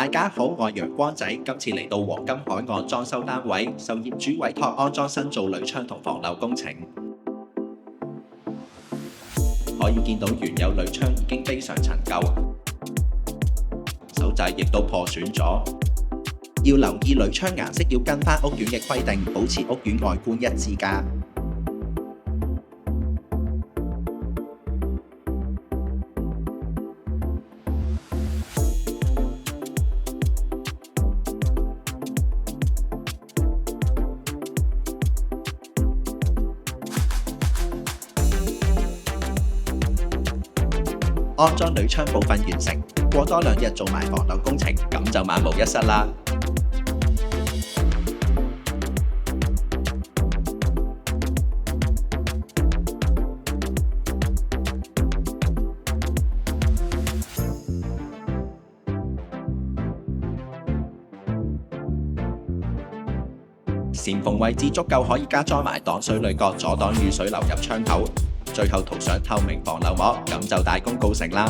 大家好，我係陽光仔，今次嚟到黃金海岸裝修單位，受業主委託安裝新造鋁窗同防漏工程。可以見到原有鋁窗已經非常陳舊，手掣亦都破損咗。要留意鋁窗顏色要跟返屋苑嘅規定，保持屋苑外觀一致㗎。安裝鋁窗部分完成，過多2日做埋防漏工程，咁就萬無一失啦。簷篷位置足夠，可以加裝埋擋水鋁角，阻擋雨水流入窗口。最後塗上透明防漏膜，咁就大功告成啦。